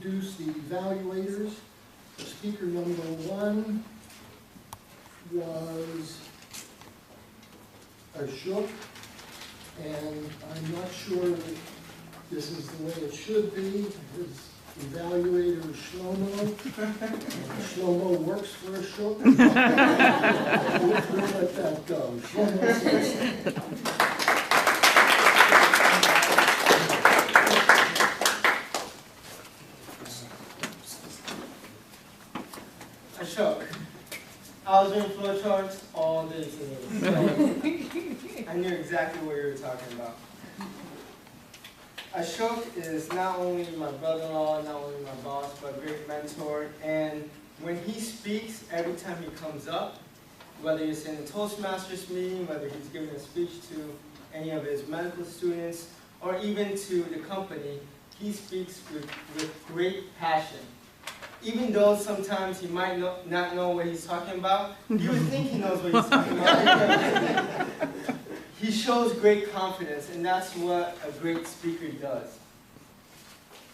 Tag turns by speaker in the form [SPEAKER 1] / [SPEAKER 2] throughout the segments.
[SPEAKER 1] introduce the evaluators. Speaker number 1 was Ashok, and I'm not sure that this is the way it should be. His evaluator is Shelomo. Shelomo works for Ashok. We'll let that go. Shelomo says,
[SPEAKER 2] Ashok, I was doing flowcharts all day today, so I knew exactly what you were talking about. Ashok is not only my brother-in-law, not only my boss, but a great mentor. And when he speaks, every time he comes up, whether it's in a Toastmasters meeting, whether he's giving a speech to any of his medical students, or even to the company, he speaks with great passion. Even though sometimes he might not know what he's talking about, you would think he knows what he's talking about. He shows great confidence, and that's what a great speaker does.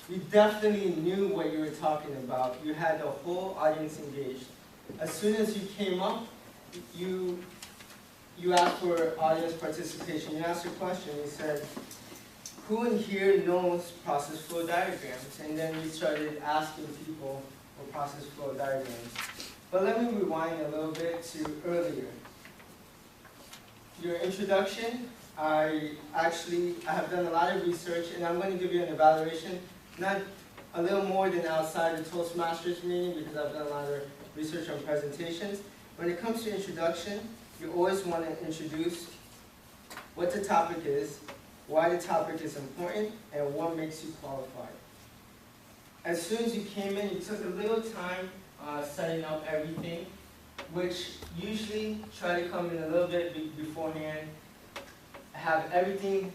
[SPEAKER 2] You definitely knew what you were talking about. You had the whole audience engaged. As soon as you came up, you asked for audience participation. You asked a question. You said, who in here knows process flow diagrams? And then you started asking people for process flow diagrams. But let me rewind a little bit to earlier. Your introduction, I have done a lot of research, and I'm going to give you an evaluation, not a little more than outside the Toastmasters meeting, because I've done a lot of research on presentations. When it comes to introduction, you always want to introduce what the topic is, why the topic is important, and what makes you qualified. As soon as you came in, you took a little time setting up everything, which usually try to come in a little bit beforehand, have everything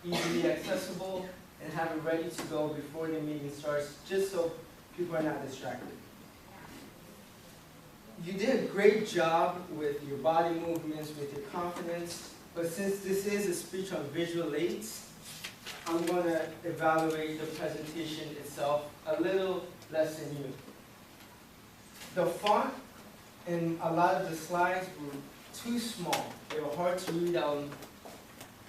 [SPEAKER 2] easily accessible, and have it ready to go before the meeting starts, just so people are not distracted. You did a great job with your body movements, with your confidence, but since this is a speech on visual aids, I'm going to evaluate the presentation itself a little less than you. The font and a lot of the slides were too small. They were hard to read. I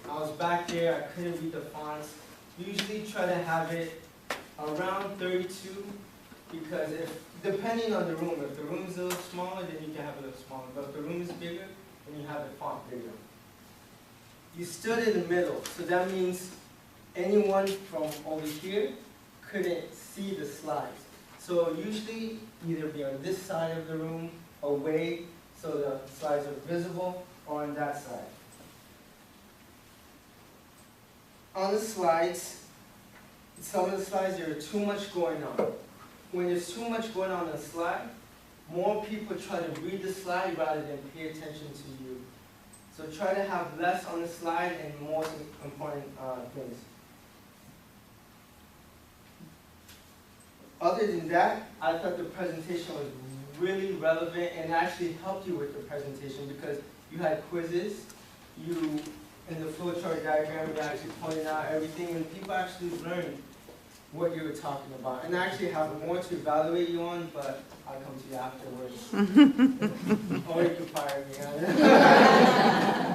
[SPEAKER 2] was back there, I couldn't read the fonts. Usually try to have it around 32, because depending on the room, if the room is a little smaller, then you can have it a little smaller. But if the room is bigger, then you have the font bigger. You stood in the middle, so that means anyone from over here couldn't see the slides. So usually either be on this side of the room, away, so the slides are visible, or on that side. On the slides, some of the slides, there are too much going on. When there's too much going on the slide, more people try to read the slide rather than pay attention to you. So try to have less on the slide and more important things. Other than that, I thought the presentation was really relevant and actually helped you with the presentation, because you had quizzes, in the flowchart diagram, you actually pointed out everything, and people actually learned what you were talking about. And I actually have more to evaluate you on, but I'll come to you afterwards. Or you can fire me.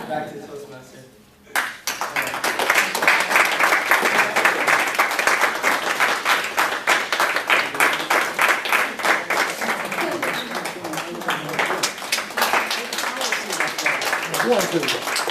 [SPEAKER 2] Back to Toastmaster.
[SPEAKER 1] One, two.